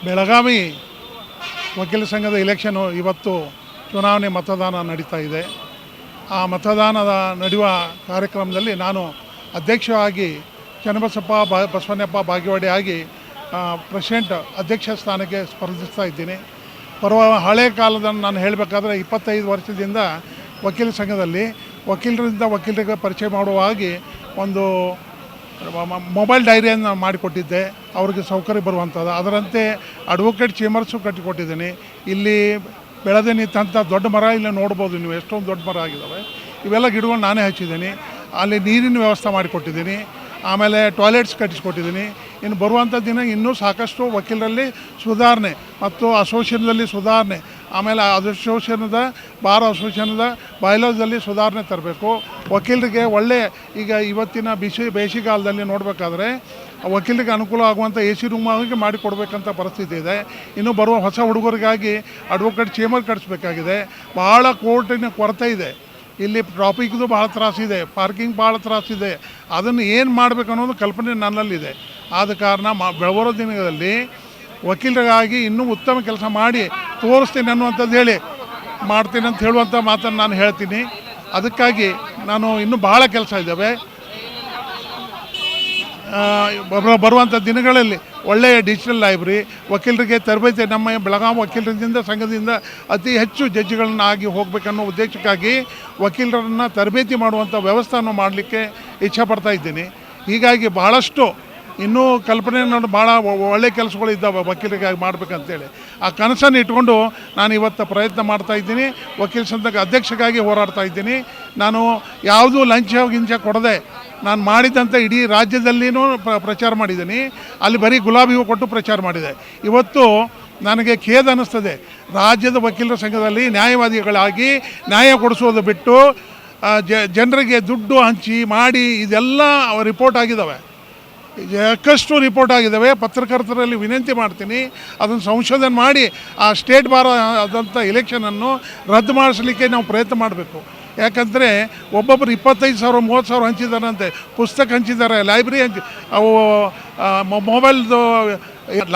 ಬೆಳಗಾವಿ ವಕೀಲ ಸಂಘದ ಇಲೆಕ್ಷನು ಇವತ್ತು ಚುನಾವಣೆ ಮತದಾನ ನಡೀತಾ ಇದೆ. ಆ ಮತದಾನದ ನಡೆಯುವ ಕಾರ್ಯಕ್ರಮದಲ್ಲಿ ನಾನು ಅಧ್ಯಕ್ಷವಾಗಿ ಚನ್ನಬಸಪ್ಪ ಬಸವಣ್ಣಪ್ಪ ಬಾಗೇವಾಡಿ ಆಗಿ ಪ್ರೆಸಿಡೆಂಟ್ ಅಧ್ಯಕ್ಷ ಸ್ಥಾನಕ್ಕೆ ಸ್ಪರ್ಧಿಸ್ತಾ ಇದ್ದೀನಿ. ಹಳೆಯ ಕಾಲದಲ್ಲಿ ನಾನು ಹೇಳಬೇಕಾದ್ರೆ 25 ವರ್ಷದಿಂದ ವಕೀಲ ಸಂಘದಲ್ಲಿ ವಕೀಲರಿಗೆ ಪರಿಚಯ ಮಾಡುವಾಗಿ ಒಂದು ಮೊಬೈಲ್ ಡೈರಿಯನ್ನು ಮಾಡಿಕೊಟ್ಟಿದ್ದೆ, ಅವ್ರಿಗೆ ಸೌಕರ್ಯ ಬರುವಂಥದ್ದು. ಅದರಂತೆ ಅಡ್ವೊಕೇಟ್ ಚೇಂಬರ್ಸು ಕಟ್ಟಿಕೊಟ್ಟಿದ್ದೀನಿ. ಇಲ್ಲಿ ಬೆಳೆದು ನಿಂತಂಥ ದೊಡ್ಡ ಮರ ಇಲ್ಲಿ ನೋಡ್ಬೋದು ನೀವು, ಎಷ್ಟೊಂದು ದೊಡ್ಡ ಮರ ಆಗಿದ್ದಾವೆ. ಇವೆಲ್ಲ ಗಿಡಗಳು ನಾನೇ ಹಚ್ಚಿದ್ದೀನಿ. ಅಲ್ಲಿ ನೀರಿನ ವ್ಯವಸ್ಥೆ ಮಾಡಿಕೊಟ್ಟಿದ್ದೀನಿ. ಆಮೇಲೆ ಟಾಯ್ಲೆಟ್ಸ್ ಕಟ್ಟಿಸ್ಕೊಟ್ಟಿದ್ದೀನಿ. ಇನ್ನು ಬರುವಂಥ ದಿನ ಇನ್ನೂ ಸಾಕಷ್ಟು ವಕೀಲರಲ್ಲಿ ಸುಧಾರಣೆ ಮತ್ತು ಅಸೋಸಿಯೇಷನ್ದಲ್ಲಿ ಸುಧಾರಣೆ, ಆಮೇಲೆ ಅಸೋಸಿಯೇಷನ್ದ ಬಾರ್ ಅಸೋಸಿಯೇಷನ್ದ ಬಯಲಾದಲ್ಲಿ ಸುಧಾರಣೆ ತರಬೇಕು. ವಕೀಲರಿಗೆ ಈಗ ಇವತ್ತಿನ ಬೇಸಿಗೆಗಾಲದಲ್ಲಿ ನೋಡಬೇಕಾದ್ರೆ ವಕೀಲರಿಗೆ ಅನುಕೂಲ ಆಗುವಂಥ AC ರೂಮಾಗಿ ಮಾಡಿಕೊಡ್ಬೇಕಂತ ಪರಿಸ್ಥಿತಿ ಇದೆ. ಇನ್ನು ಬರುವ ಹೊಸ ಹುಡುಗರಿಗಾಗಿ ಅಡ್ವೊಕೇಟ್ ಚೇಂಬರ್ ಕಟ್ಟಿಸ್ಬೇಕಾಗಿದೆ. ಭಾಳ ಕೋರ್ಟಿನ ಕೊರತೆ ಇದೆ. ಇಲ್ಲಿ ಟ್ರಾಫಿಕ್ದು ಭಾಳ ತ್ರಾಸಿದೆ, ಪಾರ್ಕಿಂಗ್ ಭಾಳ ತ್ರಾಸಿದೆ. ಅದನ್ನು ಏನು ಮಾಡಬೇಕು ಅನ್ನೋದು ಕಲ್ಪನೆ ನನ್ನಲ್ಲಿದೆ. ಆದ ಕಾರಣ ಬೆಳಬರೋ ದಿನಗಳಲ್ಲಿ ವಕೀಲರಿಗಾಗಿ ಇನ್ನೂ ಉತ್ತಮ ಕೆಲಸ ಮಾಡಿ ತೋರಿಸ್ತೀನಿ ಅನ್ನುವಂಥದ್ದು ಮಾಡ್ತೀನಿ ಅಂತ ಹೇಳುವಂಥ ಮಾತನ್ನು ನಾನು ಹೇಳ್ತೀನಿ. ಅದಕ್ಕಾಗಿ ನಾನು ಇನ್ನೂ ಭಾಳ ಕೆಲಸ ಇದ್ದಾವೆ. ಬರುವಂಥ ದಿನಗಳಲ್ಲಿ ಒಳ್ಳೆಯ ಡಿಜಿಟಲ್ ಲೈಬ್ರರಿ, ವಕೀಲರಿಗೆ ತರಬೇತಿ, ನಮ್ಮ ಬೆಳಗಾವಿ ವಕೀಲರಿಂದ ಸಂಘದಿಂದ ಅತಿ ಹೆಚ್ಚು ಜಡ್ಜ್ಗಳನ್ನ ಆಗಿ ಹೋಗಬೇಕನ್ನೋ ಉದ್ದೇಶಕ್ಕಾಗಿ ವಕೀಲರನ್ನು ತರಬೇತಿ ಮಾಡುವಂಥ ವ್ಯವಸ್ಥೆಯನ್ನು ಮಾಡಲಿಕ್ಕೆ ಇಚ್ಛೆಪಡ್ತಾ ಇದ್ದೀನಿ. ಹೀಗಾಗಿ ಬಹಳಷ್ಟು ಇನ್ನೂ ಕಲ್ಪನೆ ಭಾಳ ಒಳ್ಳೆಯ ಕೆಲಸಗಳು ಇದ್ದಾವೆ ವಕೀಲರಿಗಾಗಿ ಮಾಡಬೇಕಂತೇಳಿ. ಆ ಕನಸನ್ನು ಇಟ್ಕೊಂಡು ನಾನು ಇವತ್ತು ಪ್ರಯತ್ನ ಮಾಡ್ತಾ ಇದ್ದೀನಿ. ವಕೀಲ ಸಂಘದ ಅಧ್ಯಕ್ಷಗಾಗಿ ಹೋರಾಡ್ತಾ ಇದ್ದೀನಿ. ನಾನು ಯಾವುದೂ ಗಿಂಚ ಕೊಡದೆ ನಾನು ಮಾಡಿದಂಥ ಇಡೀ ರಾಜ್ಯದಲ್ಲಿಯೂ ಪ್ರಚಾರ ಮಾಡಿದ್ದೀನಿ. ಅಲ್ಲಿ ಬರೀ ಗುಲಾಬಿ ಹೂ ಕೊಟ್ಟು ಪ್ರಚಾರ ಮಾಡಿದೆ. ಇವತ್ತು ನನಗೆ ಖೇದ ಅನ್ನಿಸ್ತದೆ, ರಾಜ್ಯದ ವಕೀಲರ ಸಂಘದಲ್ಲಿ ನ್ಯಾಯವಾದಿಗಳಾಗಿ ನ್ಯಾಯ ಕೊಡಿಸೋದು ಬಿಟ್ಟು ಜನರಿಗೆ ದುಡ್ಡು ಹಂಚಿ ಮಾಡಿ ಇದೆಲ್ಲ ರಿಪೋರ್ಟ್ ಆಗಿದ್ದಾವೆ, ಸಾಕಷ್ಟು ರಿಪೋರ್ಟ್ ಆಗಿದ್ದಾವೆ. ಪತ್ರಕರ್ತರಲ್ಲಿ ವಿನಂತಿ ಮಾಡ್ತೀನಿ, ಅದನ್ನು ಸಂಶೋಧನೆ ಮಾಡಿ ಆ ಸ್ಟೇಟ್ ಬಾರ್ ಆದಂಥ ಎಲೆಕ್ಷನನ್ನು ರದ್ದು ಮಾಡಿಸಲಿಕ್ಕೆ ನಾವು ಪ್ರಯತ್ನ ಮಾಡಬೇಕು. ಯಾಕಂದರೆ ಒಬ್ಬೊಬ್ಬರು 25,000 30,000 ಹಂಚಿದಾರಂತೆ, ಪುಸ್ತಕ ಹಂಚಿದ್ದಾರೆ, ಲೈಬ್ರರಿ ಅವು ಮೊಬೈಲ್ದು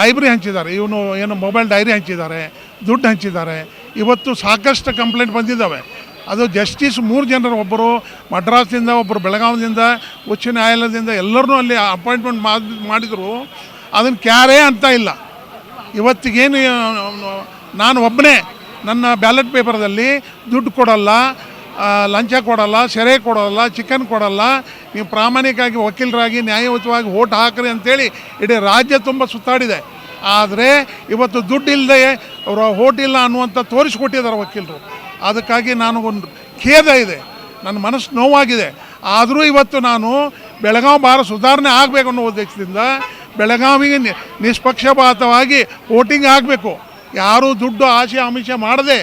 ಲೈಬ್ರರಿ ಹಂಚಿದ್ದಾರೆ, ಏನು ಮೊಬೈಲ್ ಡೈರಿ ಹಂಚಿದ್ದಾರೆ, ದುಡ್ಡು ಹಂಚಿದ್ದಾರೆ. ಇವತ್ತು ಸಾಕಷ್ಟು ಕಂಪ್ಲೇಂಟ್ ಬಂದಿದ್ದಾವೆ. ಅದು ಜಸ್ಟಿಸ್ 3 ಜನರು, ಒಬ್ಬರು ಮಡ್ರಾಸ್ದಿಂದ, ಒಬ್ಬರು ಬೆಳಗಾವಿಯಿಂದ, ಉಚ್ಚ ನ್ಯಾಯಾಲಯದಿಂದ ಎಲ್ಲರೂ ಅಲ್ಲಿ ಅಪಾಯಿಂಟ್ಮೆಂಟ್ ಮಾಡಿದರು. ಅದನ್ನು ಕ್ಯಾರೇ ಅಂತ ಇಲ್ಲ. ಇವತ್ತಿಗೇನು ನಾನು ಒಬ್ಬನೇ ನನ್ನ ಬ್ಯಾಲೆಟ್ ಪೇಪರ್ದಲ್ಲಿ ದುಡ್ಡು ಕೊಡಲ್ಲ, ಲಂಚ ಕೊಡಲ್ಲ, ಸೆರೆ ಕೊಡಲ್ಲ, ಚಿಕನ್ ಕೊಡಲ್ಲ, ನೀವು ಪ್ರಾಮಾಣಿಕವಾಗಿ ವಕೀಲರಾಗಿ ನ್ಯಾಯಯುತವಾಗಿ ಓಟ್ ಹಾಕ್ರಿ ಅಂತೇಳಿ ಇಡೀ ರಾಜ್ಯ ತುಂಬ ಸುತ್ತಾಡಿದೆ. ಆದರೆ ಇವತ್ತು ದುಡ್ಡು ಇಲ್ಲದೆ ಅವರು ಓಟ್ ಇಲ್ಲ ಅನ್ನುವಂಥ ತೋರಿಸ್ಕೊಟ್ಟಿದ್ದಾರೆ ವಕೀಲರು. ಅದಕ್ಕಾಗಿ ನನಗೊಂದು ಖೇದ ಇದೆ, ನನ್ನ ಮನಸ್ಸು ನೋವಾಗಿದೆ. ಆದರೂ ಇವತ್ತು ನಾನು ಬೆಳಗಾವಿ ಬಾರ ಸುಧಾರಣೆ ಆಗಬೇಕು ಅನ್ನೋ ಉದ್ದೇಶದಿಂದ ಬೆಳಗಾವಿಗೆ ನಿಷ್ಪಕ್ಷಪಾತವಾಗಿ ವೋಟಿಂಗ್ ಆಗಬೇಕು. ಯಾರೂ ದುಡ್ಡು ಆಸೆ ಆಮಿಷ ಮಾಡದೆ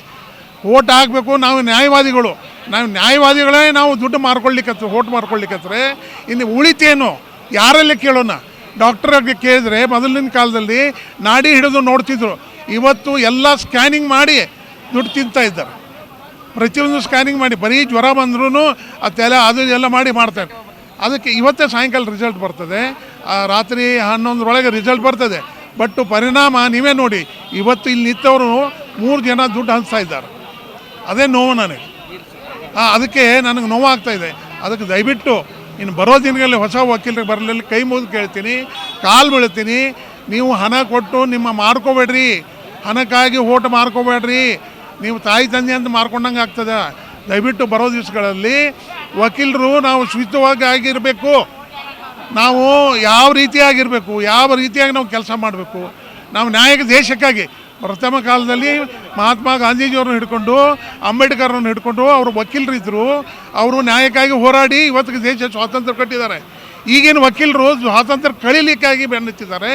ಓಟ್ ಆಗಬೇಕು. ನಾವು ನ್ಯಾಯವಾದಿಗಳೇ ನಾವು ದುಡ್ಡು ಮಾರ್ಕೊಳ್ಳಿಕ್ಕತ್ತು, ಓಟ್ ಮಾರ್ಕೊಳ್ಳಿಕ್ಕತ್ರೆ ಇನ್ನು ಉಳಿತೇನು ಯಾರಲ್ಲಿ ಕೇಳೋಣ? ಡಾಕ್ಟ್ರಿಗೆ ಕೇಳಿದ್ರೆ ಮೊದಲಿನ ಕಾಲದಲ್ಲಿ ನಾಡಿ ಹಿಡಿದು ನೋಡ್ತಿದ್ರು. ಇವತ್ತು ಎಲ್ಲ ಸ್ಕ್ಯಾನಿಂಗ್ ಮಾಡಿ ದುಡ್ಡು ತಿಂತಾ ಇದ್ದಾರೆ. ಪ್ರತಿಯೊಂದು ಸ್ಕ್ಯಾನಿಂಗ್ ಮಾಡಿ, ಬರೀ ಜ್ವರ ಬಂದ್ರೂ ಅದು ಎಲ್ಲ ಮಾಡ್ತಾರೆ. ಅದಕ್ಕೆ ಇವತ್ತೇ ಸಾಯಂಕಾಲ ರಿಸಲ್ಟ್ ಬರ್ತದೆ, ರಾತ್ರಿ 11ರೊಳಗೆ ರಿಸಲ್ಟ್ ಬರ್ತದೆ. ಬಟ್ ಪರಿಣಾಮ ನೀವೇ ನೋಡಿ, ಇವತ್ತು ಇಲ್ಲಿ ನಿಂತವರು 3 ಜನ ದುಡ್ಡು ಹಂಚ್ತಾ ಇದ್ದಾರೆ. ಅದೇ ನೋವು ನನಗೆ. ಅದಕ್ಕೆ ನನಗೆ ನೋವಾಗ್ತಾಯಿದೆ. ಅದಕ್ಕೆ ದಯವಿಟ್ಟು ಇನ್ನು ಬರೋ ದಿನಗಳಲ್ಲಿ ಹೊಸ ವಕೀಲರಿಗೆ ಬರಲಿಲ್ಲ ಕೈ ಮುಗಿದು ಕೇಳ್ತೀನಿ, ಕಾಲು ಬೀಳ್ತೀನಿ. ನೀವು ಹಣ ಕೊಟ್ಟು ಮಾರ್ಕೋಬೇಡ್ರಿ, ಹಣಕ್ಕಾಗಿ ಓಟ್ ಮಾರ್ಕೋಬೇಡ್ರಿ. ನೀವು ತಾಯಿ ತಂದೆ ಅಂತ ಮಾರ್ಕೊಂಡಂಗೆ ಆಗ್ತದೆ. ದಯವಿಟ್ಟು ಬರೋ ದಿವಸಗಳಲ್ಲಿ ವಕೀಲರು ನಾವು ಶುದ್ಧವಾಗಿ ಆಗಿರಬೇಕು. ನಾವು ಯಾವ ರೀತಿಯಾಗಿ ನಾವು ಕೆಲಸ ಮಾಡಬೇಕು. ನಾವು ದೇಶಕ್ಕಾಗಿ ಪ್ರಥಮ ಕಾಲದಲ್ಲಿ ಮಹಾತ್ಮ ಗಾಂಧೀಜಿಯವ್ರನ್ನ ಹಿಡ್ಕೊಂಡು, ಅಂಬೇಡ್ಕರ್ರನ್ನು ಹಿಡ್ಕೊಂಡು ಅವರು ವಕೀಲರಿದ್ದರು. ಅವರು ನ್ಯಾಯಕ್ಕಾಗಿ ಹೋರಾಡಿ ಇವತ್ತಿಗೆ ದೇಶ ಸ್ವಾತಂತ್ರ್ಯ ಕಟ್ಟಿದ್ದಾರೆ. ಈಗಿನ ವಕೀಲರು ಸ್ವಾತಂತ್ರ್ಯ ಕಳೀಲಿಕ್ಕಾಗಿ ಬೆನ್ನತ್ತಿದ್ದಾರೆ.